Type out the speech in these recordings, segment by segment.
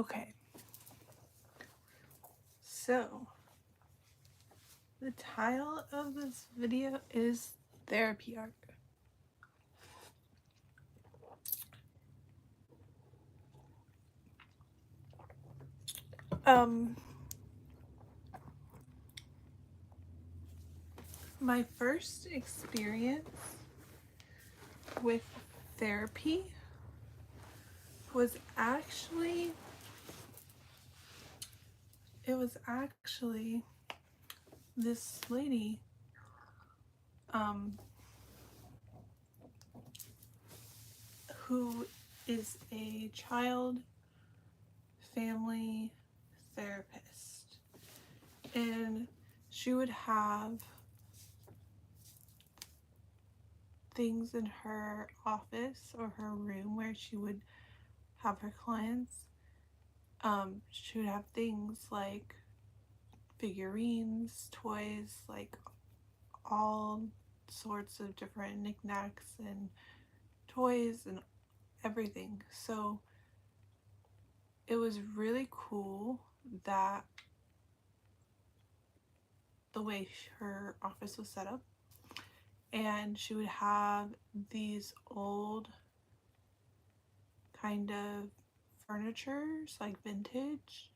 Okay, so the title of this video is Therapy Arc. My first experience with therapy was actually this lady who is a child family therapist, and she would have things in her office or her room where she would have her clients. She would have things like figurines, toys, like all sorts of different knickknacks and toys and everything. So it was really cool that the way her office was set up, and she would have these old kind of furnitures, like vintage.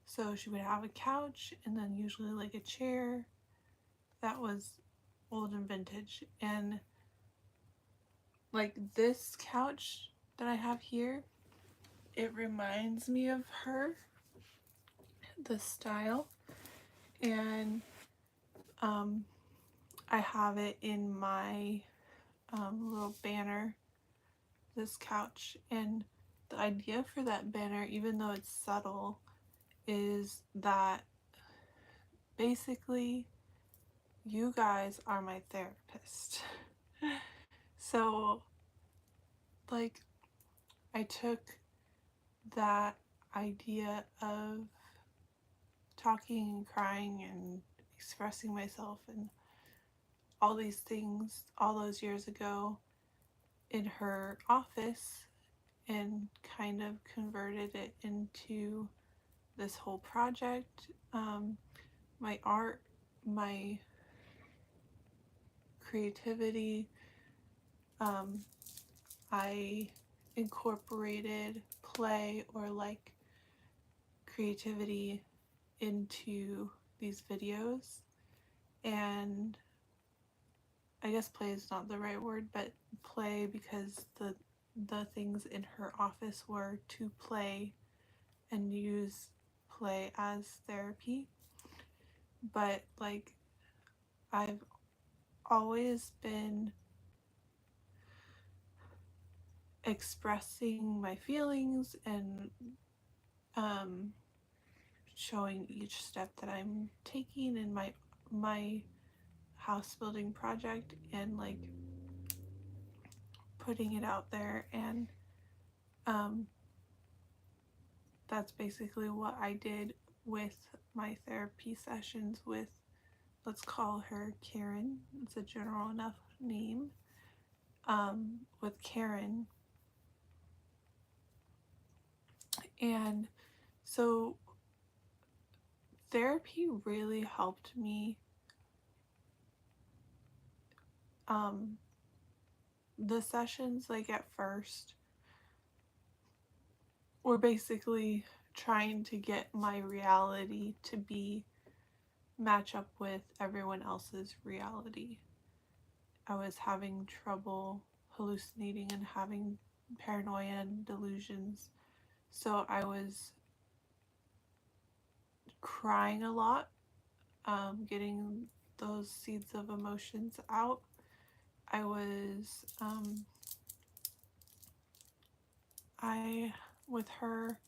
So she would have a couch and then usually like a chair that was old and vintage. And like this couch that I have here, it reminds me of her, the style. And I have it in my little banner, this couch. And the idea for that banner, even though it's subtle, is that basically you guys are my therapist. So like I took that idea of talking and crying and expressing myself and all these things all those years ago in her office and kind of converted it into this whole project. My art, my creativity, I incorporated play or like creativity into these videos, and I guess play is not the right word, but play because the things in her office were to play and use play as therapy. But like I've always been expressing my feelings and showing each step that I'm taking in my house building project, and like putting it out there. And um, that's basically what I did with my therapy sessions with, let's call her Karen, it's a general enough name, with Karen. And so therapy really helped me. The sessions, like at first, were basically trying to get my reality to be match up with everyone else's reality. I was having trouble hallucinating and having paranoia and delusions. So I was crying a lot, getting those seeds of emotions out. I was, with her,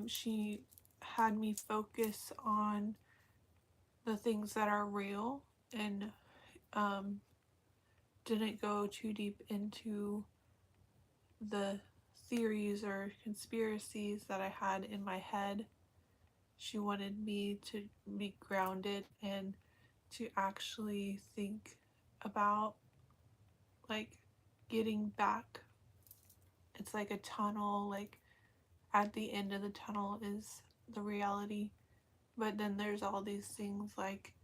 she had me focus on the things that are real, and didn't go too deep into the theories or conspiracies that I had in my head. She wanted me to be grounded and to actually think about like getting back. It's like a tunnel, like at the end of the tunnel is the reality, but then there's all these things like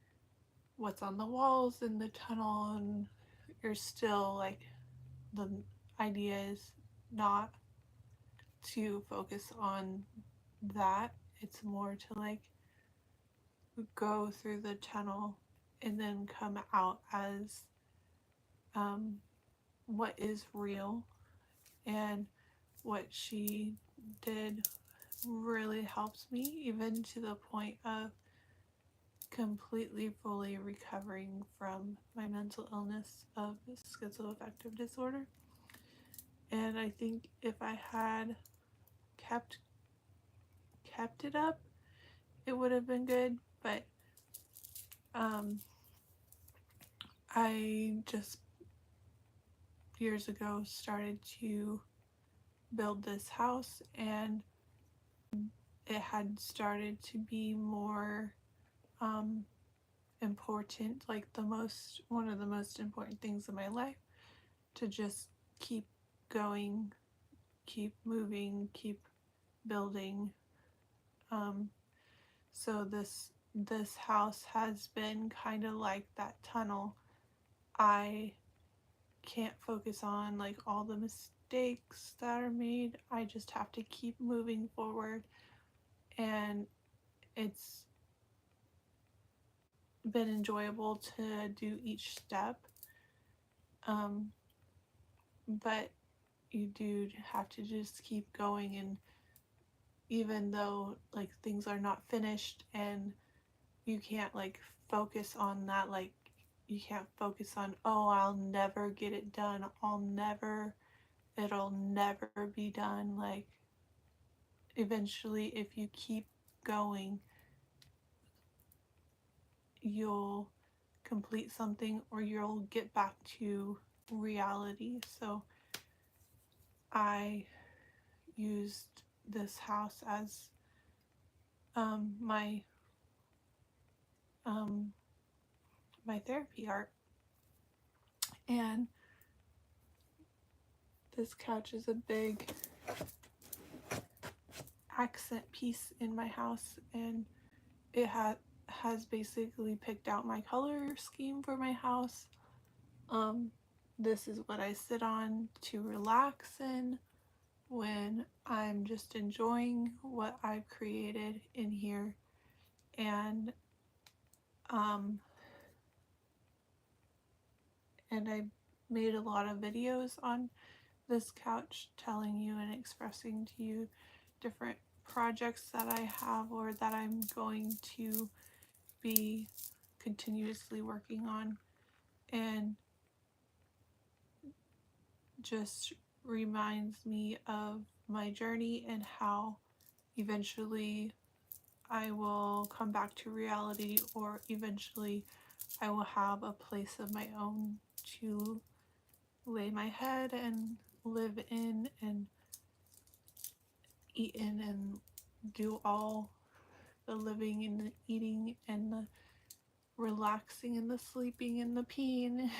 what's on the walls in the tunnel, and you're still like, the idea is not to focus on that. It's more to like go through the tunnel and then come out as what is real. And what she did really helps me, even to the point of completely fully recovering from my mental illness of schizoaffective disorder. And I think if I had kept it up, it would have been good. But I just years ago started to build this house, and it had started to be more important, like one of the most important things in my life, to just keep going, keep moving, keep building. So this house has been kind of like that tunnel. I can't focus on like all the mistakes that are made. I just have to keep moving forward, and it's been enjoyable to do each step. But you do have to just keep going, and even though like things are not finished and you can't like focus on that, like you can't focus on, oh, I'll never get it done, it'll never be done. Like eventually, if you keep going, you'll complete something, or you'll get back to reality. So I used this house as my my therapy art, and this couch is a big accent piece in my house, and it has basically picked out my color scheme for my house. This is what I sit on to relax in when I'm just enjoying what I've created in here. And I made a lot of videos on this couch, telling you and expressing to you different projects that I have or that I'm going to be continuously working on, and just reminds me of my journey and how eventually I will come back to reality, or eventually I will have a place of my own to lay my head and live in and eat in and do all the living and the eating and the relaxing and the sleeping and the peeing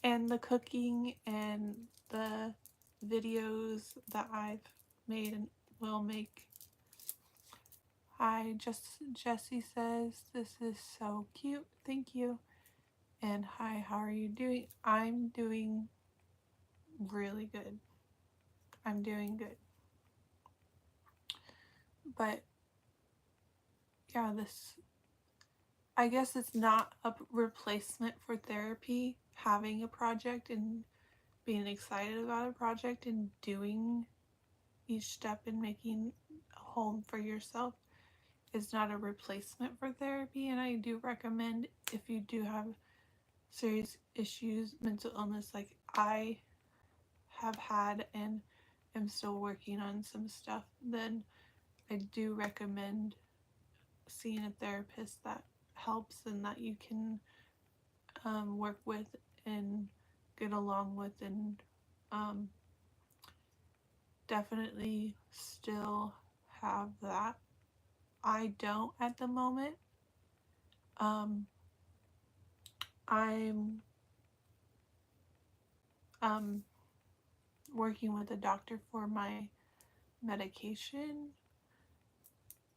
and the cooking and the videos that I've made and will make. Hi, Jessie says, this is so cute. Thank you. And hi, how are you doing? I'm doing really good. I'm doing good. But yeah, I guess it's not a replacement for therapy, having a project and being excited about a project and doing each step and making a home for yourself is not a replacement for therapy. And I do recommend, if you do have serious issues, mental illness like I have had and am still working on some stuff, then I do recommend seeing a therapist that helps and that you can work with and get along with, and definitely still have that. I don't at the moment. I'm working with a doctor for my medication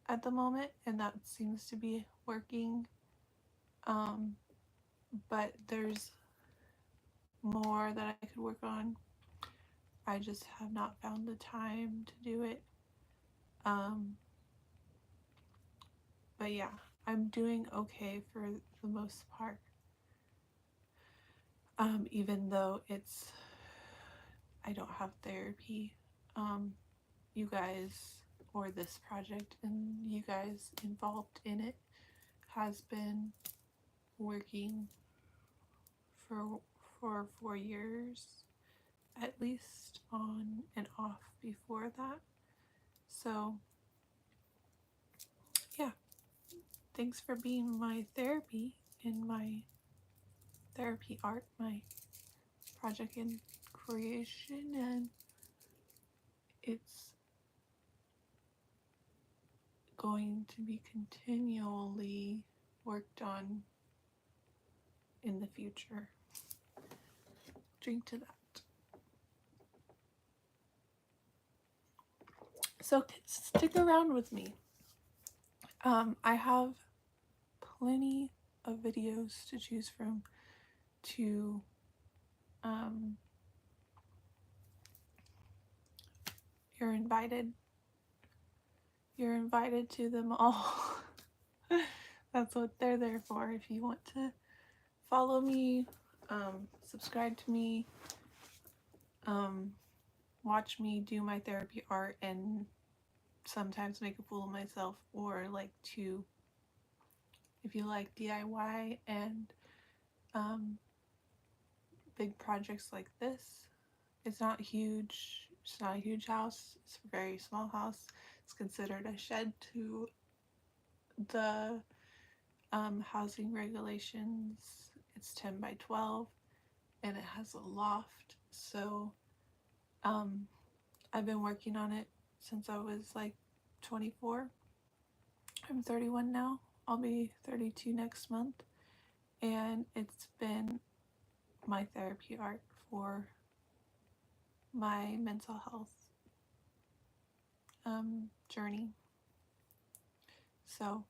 at the moment, and that seems to be working. But there's more that I could work on. I just have not found the time to do it. But yeah, I'm doing okay for the most part. Even though I don't have therapy. You guys, or this project and you guys involved in it, has been working for 4 years at least, on and off before that. So yeah, thanks for being my therapy in my therapy art, my project in creation, and it's going to be continually worked on in the future. Drink to that. So stick around with me. I have plenty of videos to choose from to you're invited to them all. That's what they're there for. If you want to follow me, subscribe to me, watch me do my therapy art and sometimes make a fool of myself, or if you like DIY and big projects like this. It's not huge. It's not a huge house. It's a very small house. It's considered a shed to the housing regulations. It's 10 by 12 and it has a loft. So I've been working on it since I was like 24. I'm 31 now. I'll be 32 next month. And it's been my therapy art for my mental health journey. So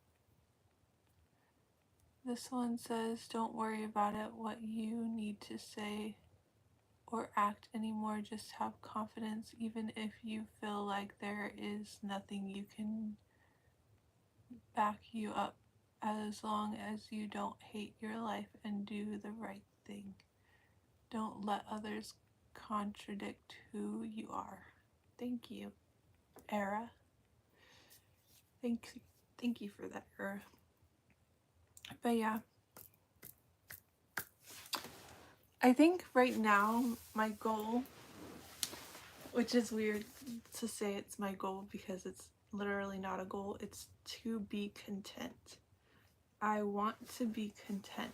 this one says, don't worry about it, what you need to say or act anymore. Just have confidence, even if you feel like there is nothing you can back you up, as long as you don't hate your life and do the right thing. Don't let others contradict who you are. Thank you, Era. Thank you for that, Era. But yeah, I think right now my goal, which is weird to say it's my goal because it's literally not a goal, it's to be content. I want to be content.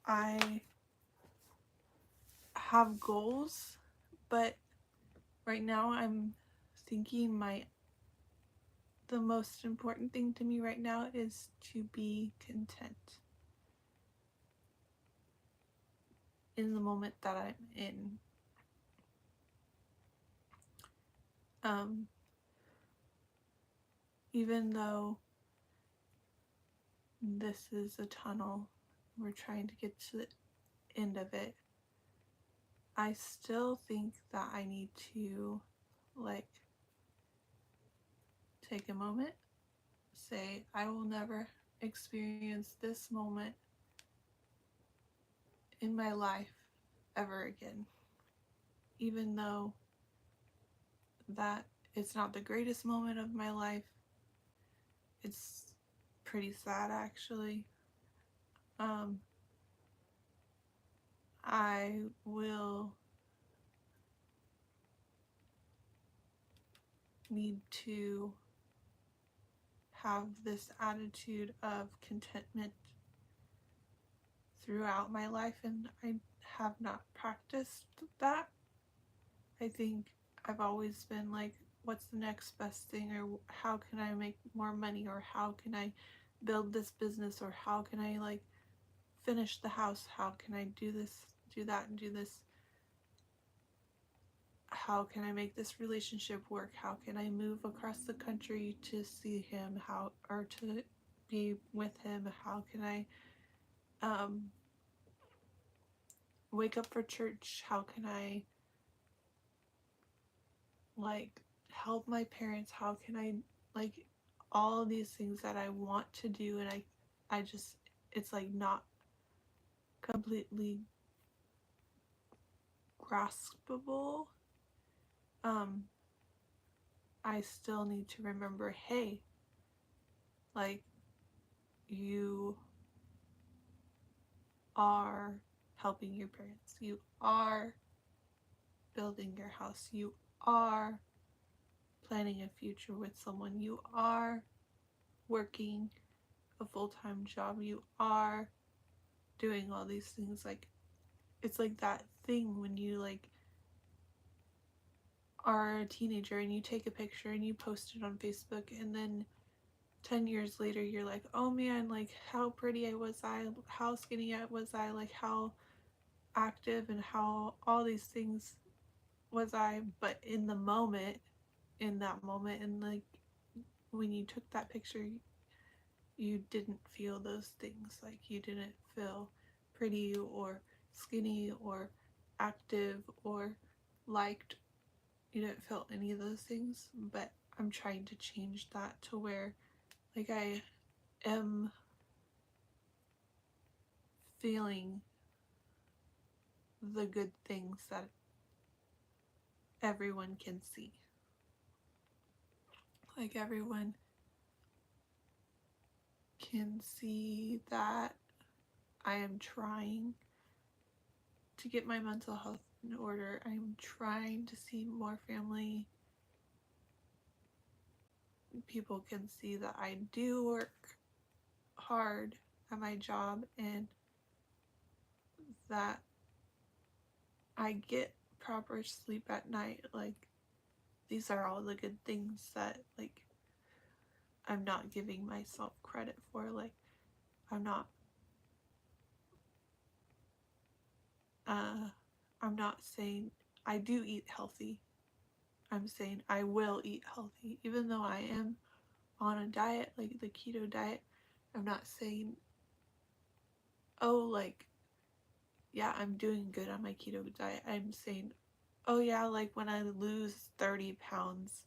I have goals, but right now I'm thinking the most important thing to me right now is to be content in the moment that I'm in. Even though this is a tunnel, we're trying to get to the end of it, I still think that I need to take a moment, say I will never experience this moment in my life ever again, even though that it's not the greatest moment of my life. It's pretty sad, actually. I will need to have this attitude of contentment throughout my life, and I have not practiced that. I think I've always been like, what's the next best thing, or how can I make more money, or how can I build this business, or how can I finish the house, how can I do this, do that, and do this. how can I make this relationship work? How can I move across the country to see him? How, or to be with him? How can I wake up for church? How can I like help my parents? How can I like all of these things that I want to do, and I just, it's like not completely graspable. I still need to remember, hey, like, you are helping your parents, you are building your house, you are planning a future with someone, you are working a full-time job, you are doing all these things. Like, it's like that thing when you like are a teenager and you take a picture and you post it on Facebook, and then 10 years later you're like, oh man, like how pretty I was, I how skinny I was, I like how active and how all these things was I. But in the moment, in that moment, and like when you took that picture, you didn't feel those things. Like, you didn't feel pretty or skinny or active or liked. You didn't feel any of those things. But I'm trying to change that to where like I am feeling the good things that everyone can see. Like, everyone can see that I am trying to get my mental health in order. I'm trying to see more family. People can see that I do work hard at my job and that I get proper sleep at night. Like, these are all the good things that like I'm not giving myself credit for. Like, I'm not I'm not saying I do eat healthy. I'm saying I will eat healthy. Even though I am on a diet, like the keto diet, I'm not saying, oh, like, yeah, I'm doing good on my keto diet. I'm saying, oh yeah, like when I lose 30 pounds,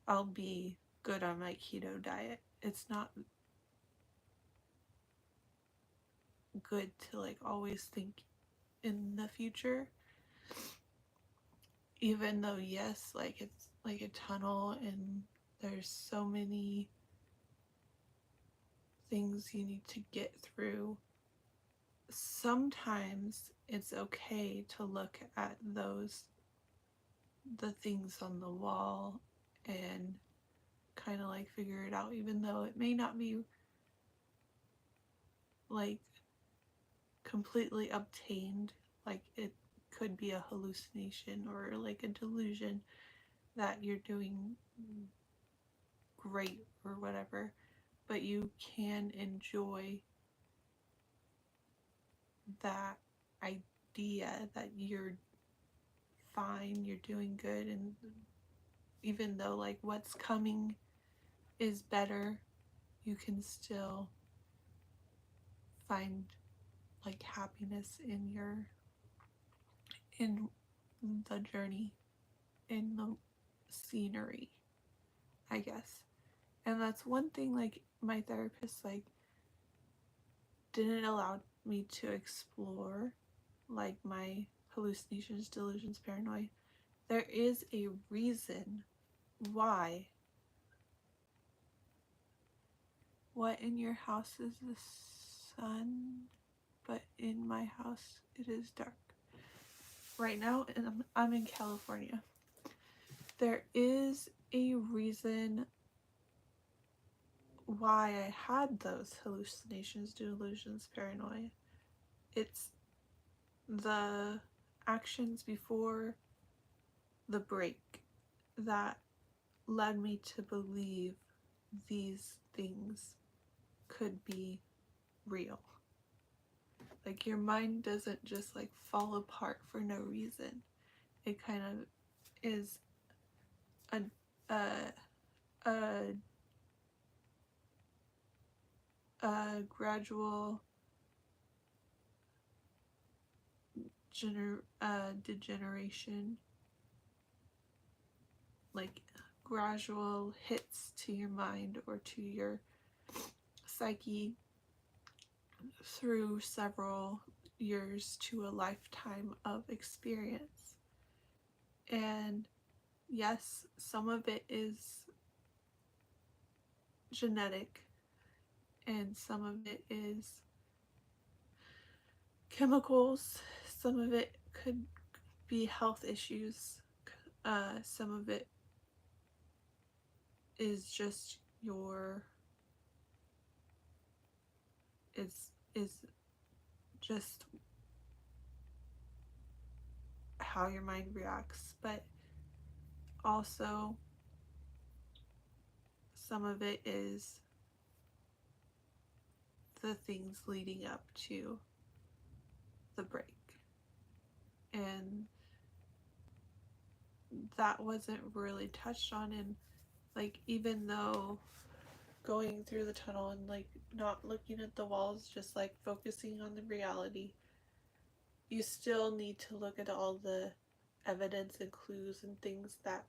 I'll be good on my keto diet. It's not good to like always think in the future, even though, yes, like it's like a tunnel and there's so many things you need to get through. Sometimes it's okay to look at the things on the wall and kind of like figure it out, even though it may not be like completely obtained. Like, it could be a hallucination or like a delusion that you're doing great or whatever, but you can enjoy that idea that you're fine, you're doing good, and even though like what's coming is better, you can still find like happiness in the journey, in the scenery, I guess. And that's one thing like my therapist like didn't allow me to explore, like my hallucinations, delusions, paranoia. There is a reason why. What in your house is the sun, but in my house it is dark. Right now, and I'm in California. There is a reason why I had those hallucinations, delusions, paranoia. It's the actions before the break that led me to believe these things could be real. Like, your mind doesn't just like fall apart for no reason. It kind of is a a a, a gradual degeneration, like gradual hits to your mind or to your psyche through several years to a lifetime of experience. And yes, some of it is genetic and some of it is chemicals, some of it could be health issues, some of it is just your is just how your mind reacts, but also some of it is the things leading up to the break. And that wasn't really touched on in, like, even though going through the tunnel and like not looking at the walls, just like focusing on the reality, you still need to look at all the evidence and clues and things that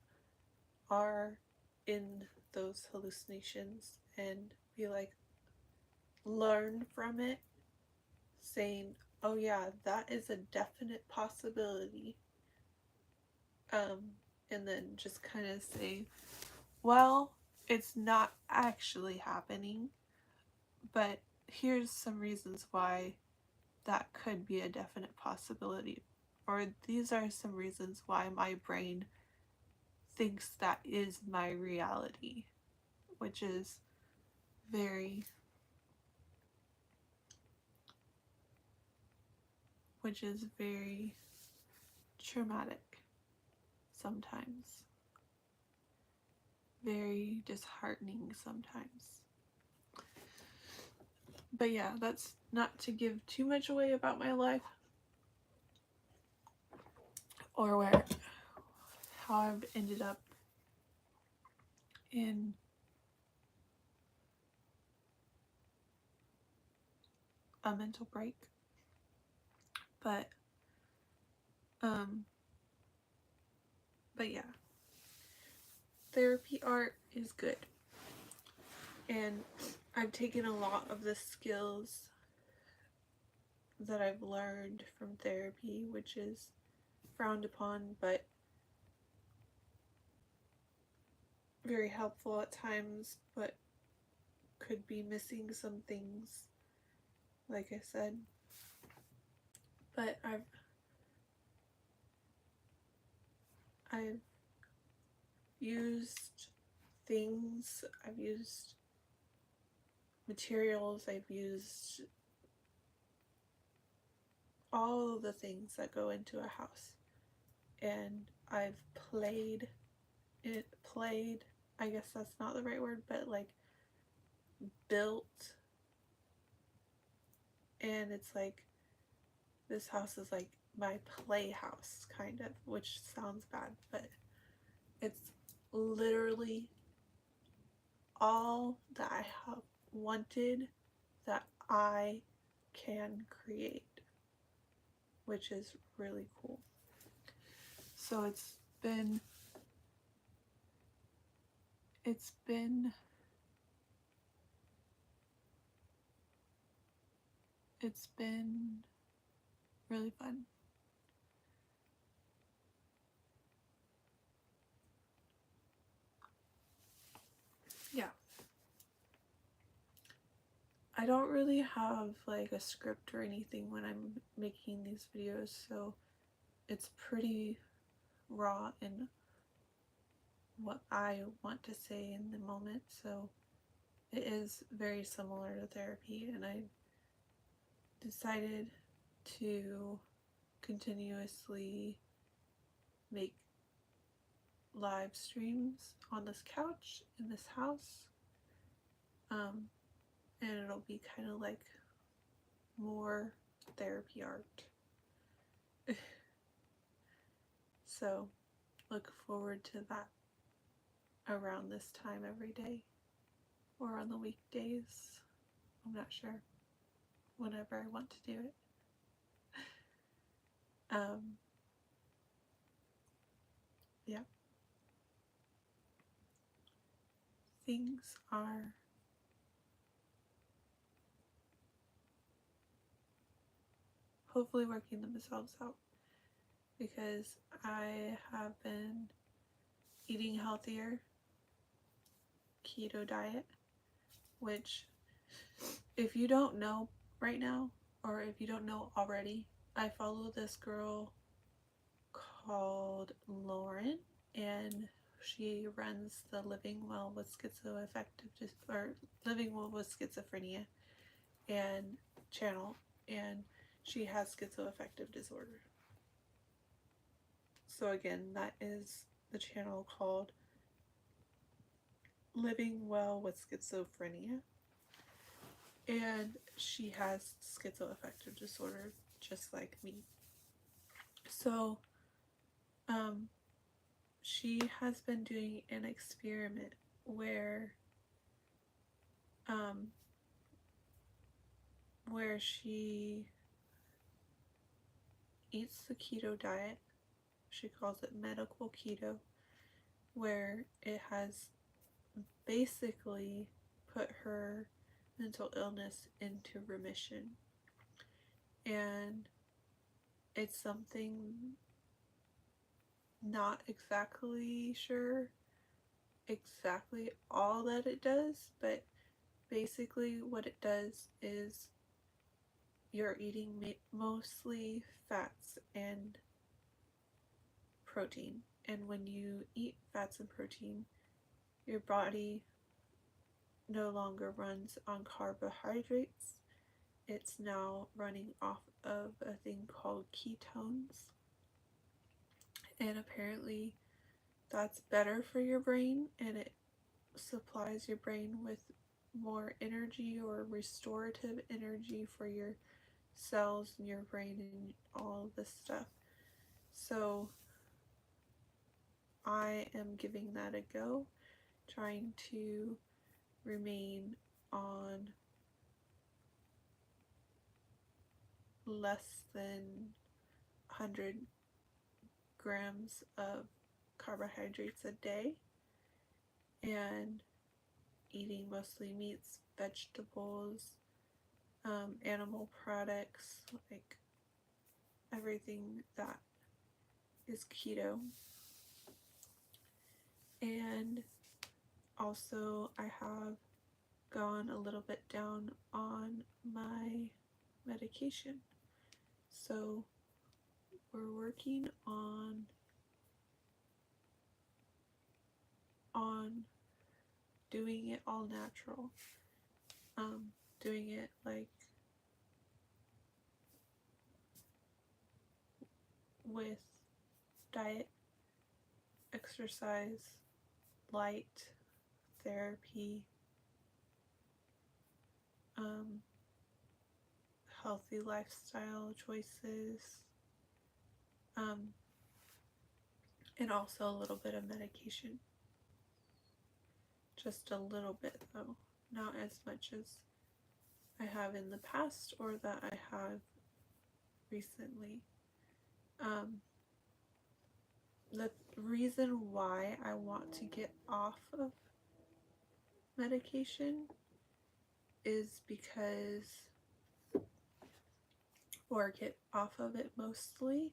are in those hallucinations and be like, learn from it, saying, oh yeah, that is a definite possibility. And then just kind of say, well, it's not actually happening, but here's some reasons why that could be a definite possibility. Or these are some reasons why my brain thinks that is my reality, which is very traumatic sometimes, very disheartening sometimes. But yeah, that's not to give too much away about my life or how I've ended up in a mental break. But yeah, therapy art is good. And I've taken a lot of the skills that I've learned from therapy, which is frowned upon, but very helpful at times, but could be missing some things, like I said. But I've used things, I've used materials, I've used all the things that go into a house. And I've played, I guess that's not the right word, but like built. And it's like, this house is like my playhouse, kind of, which sounds bad, but it's literally all that I have wanted that I can create, which is really cool. So it's been really fun. Yeah. I don't really have like a script or anything when I'm making these videos, so it's pretty raw in what I want to say in the moment. So it is very similar to therapy, and I decided to continuously make live streams on this couch in this house, and it'll be kind of like more therapy art. So look forward to that around this time every day or on the weekdays. I'm not sure. Whenever I want to do it. Yeah. Things are hopefully working themselves out because I have been eating healthier, keto diet, which if you don't know right now, or if you don't know already, I follow this girl called Lauren, and she runs the Living Well with Schizoaffective or Living Well with Schizophrenia and channel, and she has schizoaffective disorder. So again, that is the channel called Living Well with Schizophrenia, and she has schizoaffective disorder just like me. So she has been doing an experiment where she eats the keto diet. She calls it medical keto, where it has basically put her mental illness into remission. And it's something not exactly sure exactly all that it does, but basically what it does is you're eating mostly fats and protein, and when you eat fats and protein, your body no longer runs on carbohydrates. It's now running off of a thing called ketones, and apparently that's better for your brain, and it supplies your brain with more energy or restorative energy for your cells in your brain and all of this stuff. So I am giving that a go, trying to remain on less than 100 grams of carbohydrates a day and eating mostly meats, vegetables, animal products, like everything that is keto. And also I have gone a little bit down on my medication. So we're working on doing it all natural. Doing it like with diet, exercise, light, therapy, healthy lifestyle choices, and also a little bit of medication. Just a little bit though, not as much as I have in the past or that I have recently. The reason why I want to get off of medication is because, or get off of it mostly,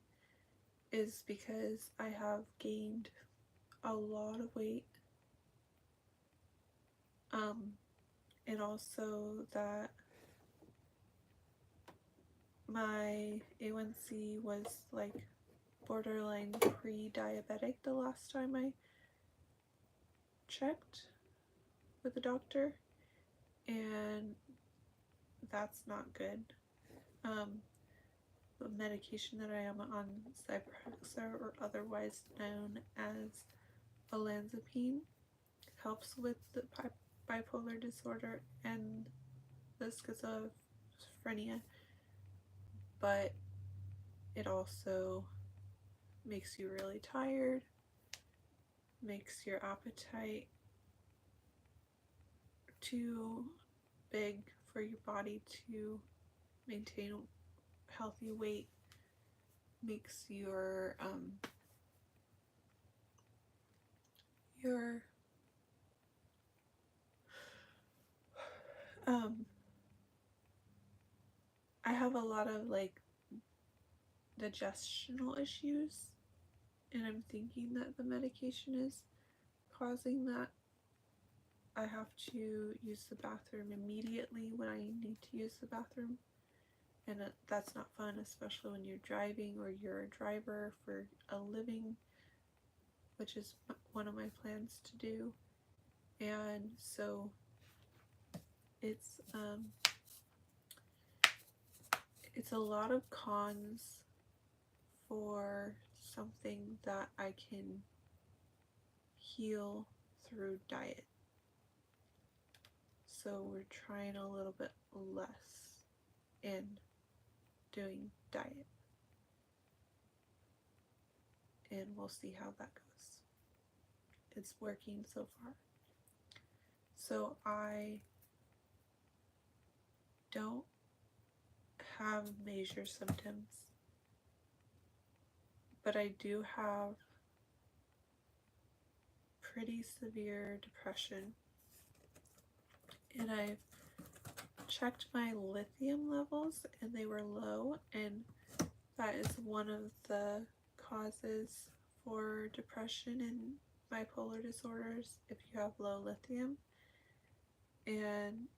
is because I have gained a lot of weight. And also that my A1C was like borderline pre-diabetic the last time I checked with the doctor, and that's not good. The medication that I am on, Zyprexa, or otherwise known as olanzapine, helps with the bipolar disorder and the schizophrenia, but it also makes you really tired, makes your appetite too big for your body to maintain healthy weight, makes your I have a lot of like digestional issues, and I'm thinking that the medication is causing that. I have to use the bathroom immediately when I need to use the bathroom, and that's not fun, especially when you're driving or you're a driver for a living, which is one of my plans to do. And so it's a lot of cons for something that I can heal through diet. So we're trying a little bit less in doing diet, and we'll see how that goes. It's working so far. So I don't have major symptoms, but I do have pretty severe depression, and I've checked my lithium levels and they were low, and that is one of the causes for depression and bipolar disorders if you have low lithium. And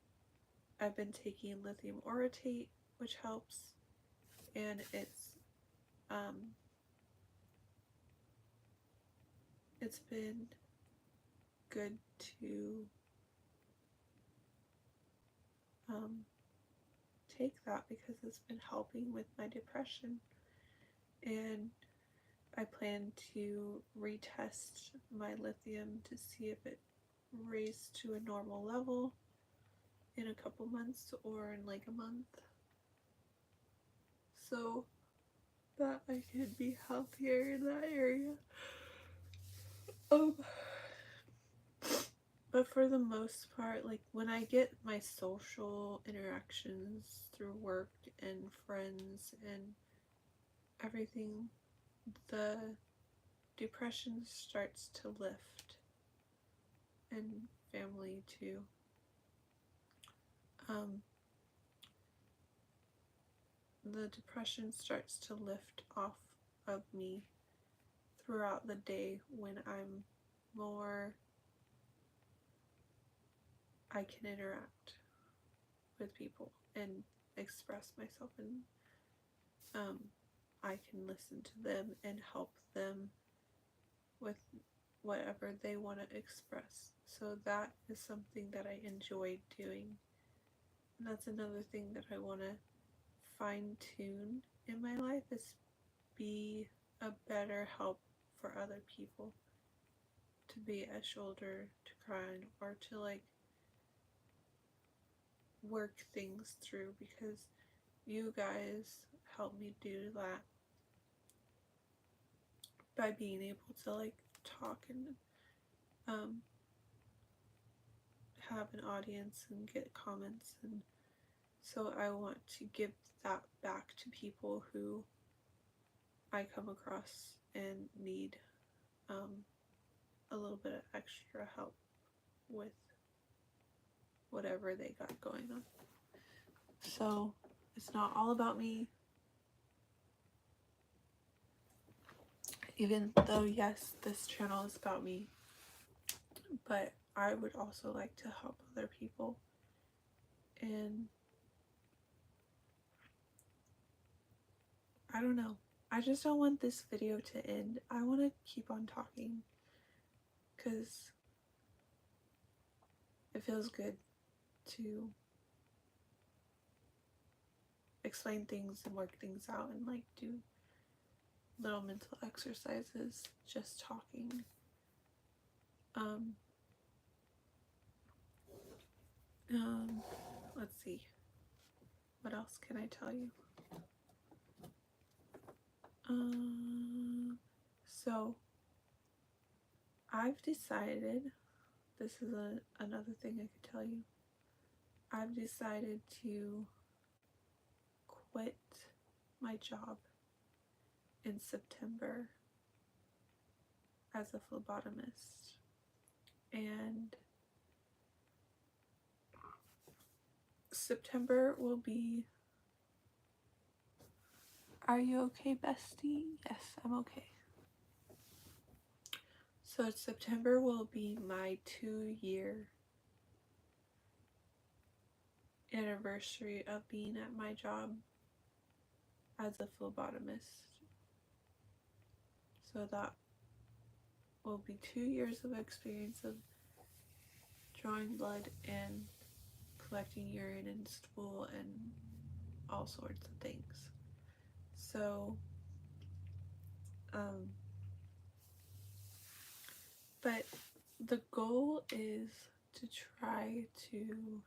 I've been taking lithium orotate, which helps, and it's been good to take that because it's been helping with my depression. And I plan to retest my lithium to see if it raised to a normal level in a couple months or in like a month, so that I can be healthier in that area. But for the most part, like when I get my social interactions through work and friends and everything, the depression starts to lift, and family too. The depression starts to lift off of me throughout the day when I'm more, I can interact with people and express myself, and I can listen to them and help them with whatever they want to express. So that is something that I enjoy doing. And that's another thing that I want to fine tune in my life, is be a better help for other people, to be a shoulder to cry on, or to like work things through, because you guys help me do that by being able to like talk and have an audience and get comments. And so I want to give that back to people who I come across and need a little bit of extra help with whatever they got going on. So it's not all about me, even though yes, this channel is about me, but I would also like to help other people. And I don't know, I just don't want this video to end. I want to keep on talking because it feels good to explain things and work things out and like do little mental exercises just talking. Let's see, what else can I tell you? So I've decided, this is another thing I could tell you, I've decided to quit my job in September as a phlebotomist. And September will be... Are you okay, bestie? Yes, I'm okay. So September will be my 2-year anniversary of being at my job as a phlebotomist. So that will be 2 years of experience of drawing blood and collecting urine and stool and all sorts of things. So, but the goal is to try to...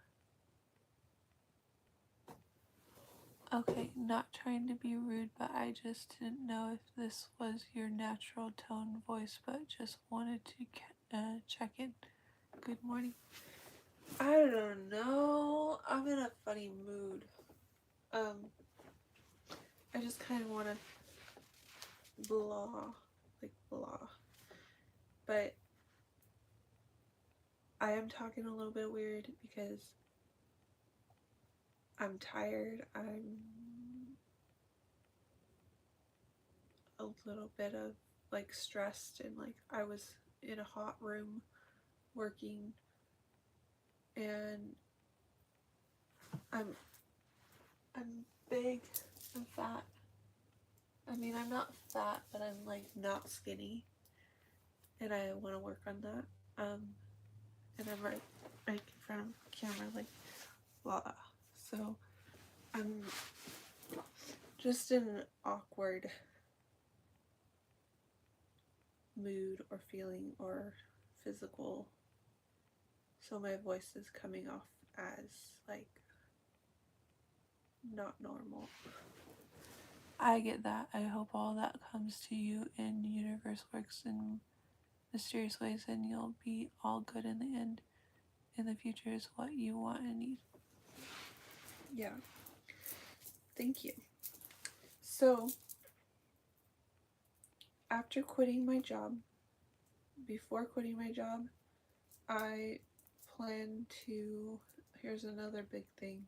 Okay, not trying to be rude, but I just didn't know if this was your natural tone voice, but just wanted to check in. Good morning. I don't know. I'm in a funny mood. I just kind of want to blah. But I am talking a little bit weird because I'm tired. I'm a little bit of like stressed, and like I was in a hot room working, and I'm big, I'm fat. I mean, I'm not fat, but I'm like not skinny, and I want to work on that. And I'm right in front of the camera, like blah. So I'm just in an awkward mood or feeling or physical, so my voice is coming off as like not normal. I get that. I hope all that comes to you and the universe works in mysterious ways, and you'll be all good in the end, and the future is what you want and need. Yeah. Thank you. So after quitting my job, before quitting my job, I plan to... Here's another big thing.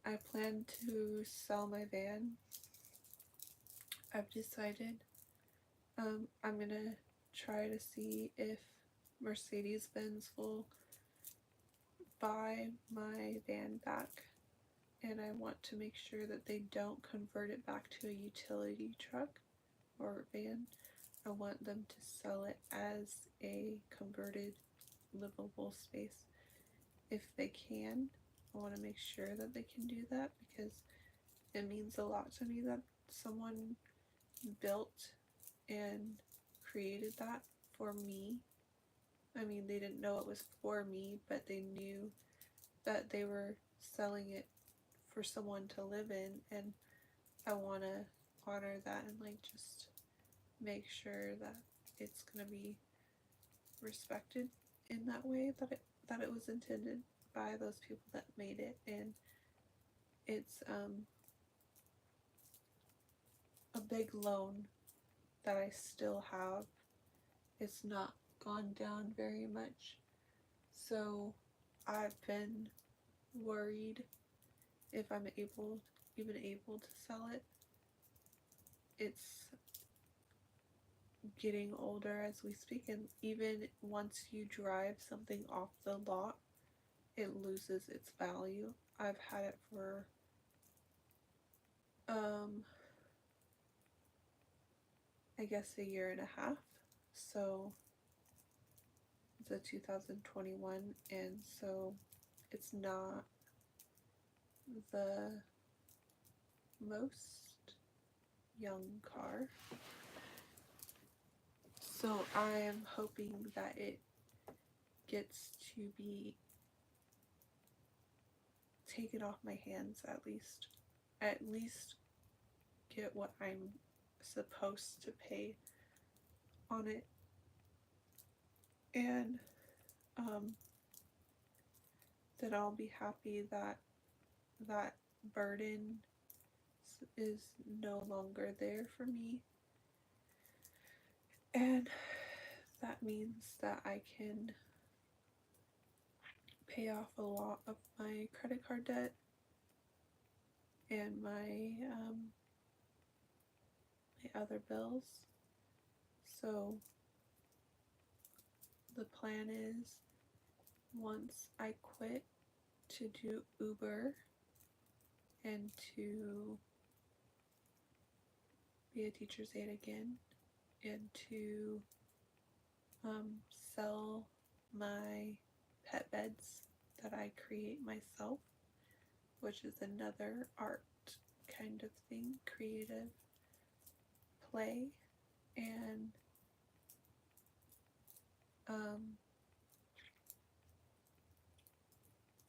I plan to sell my van. I've decided I'm gonna try to see if Mercedes-Benz will buy my van back, and I want to make sure that they don't convert it back to a utility truck or van. I want them to sell it as a converted livable space if they can. I want to make sure that they can do that because it means a lot to me that someone built and created that for me. I mean, they didn't know it was for me, but they knew that they were selling it for someone to live in, and I want to honor that and like just make sure that it's gonna be respected in that way that it was intended by those people that made it. And it's a big loan that I still have. It's not gone down very much, so I've been worried if I'm even able to sell it. It's getting older as we speak, and even once you drive something off the lot, it loses its value. I've had it for I guess a year and a half. So it's a 2021, and so it's not the most young car. So I am hoping that it gets to be taken off my hands, at least get what I'm supposed to pay on it, and that I'll be happy that that burden is no longer there for me, and that means that I can pay off a lot of my credit card debt and my other bills. So the plan is, once I quit, to do Uber and to be a teacher's aide again, and to sell my pet beds that I create myself, which is another art kind of thing, creative play, and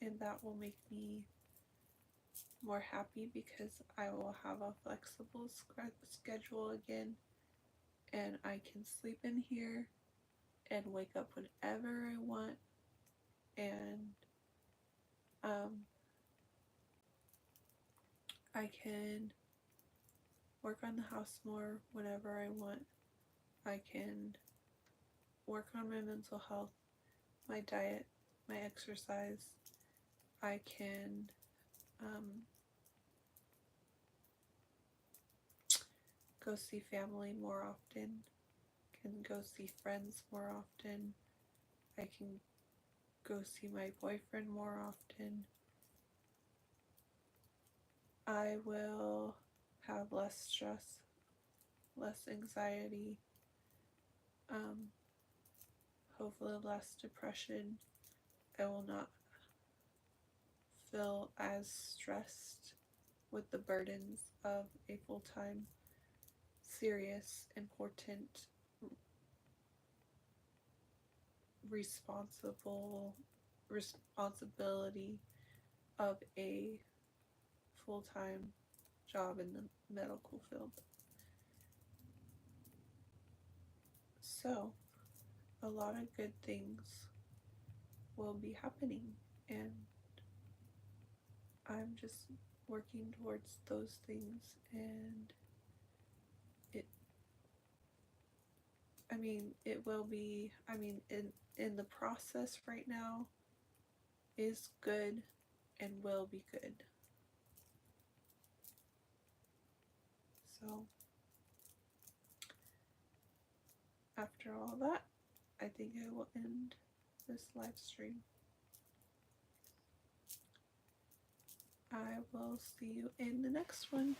and that will make me more happy because I will have a flexible schedule again, and I can sleep in here and wake up whenever I want, and I can work on the house more whenever I want. I can work on my mental health, my diet, my exercise. I can go see family more often, can go see friends more often. I can go see my boyfriend more often. I will have less stress, less anxiety, hopefully less depression. I will not feel as stressed with the burdens of a full-time, serious, important, responsibility of a full-time job in the medical field. So a lot of good things will be happening, and I'm just working towards those things, and it will be, in the process right now is good and will be good. So after all that, I think I will end this live stream. I will see you in the next one.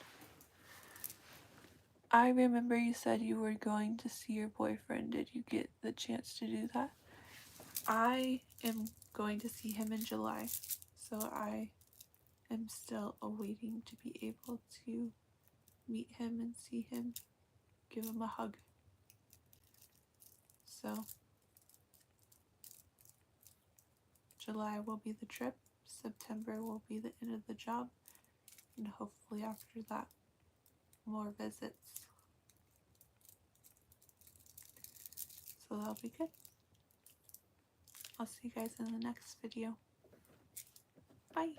I remember you said you were going to see your boyfriend. Did you get the chance to do that? I am going to see him in July, so I am still awaiting to be able to meet him and see him, give him a hug. So July will be the trip, September will be the end of the job, and hopefully after that, more visits. So that'll be good. I'll see you guys in the next video. Bye.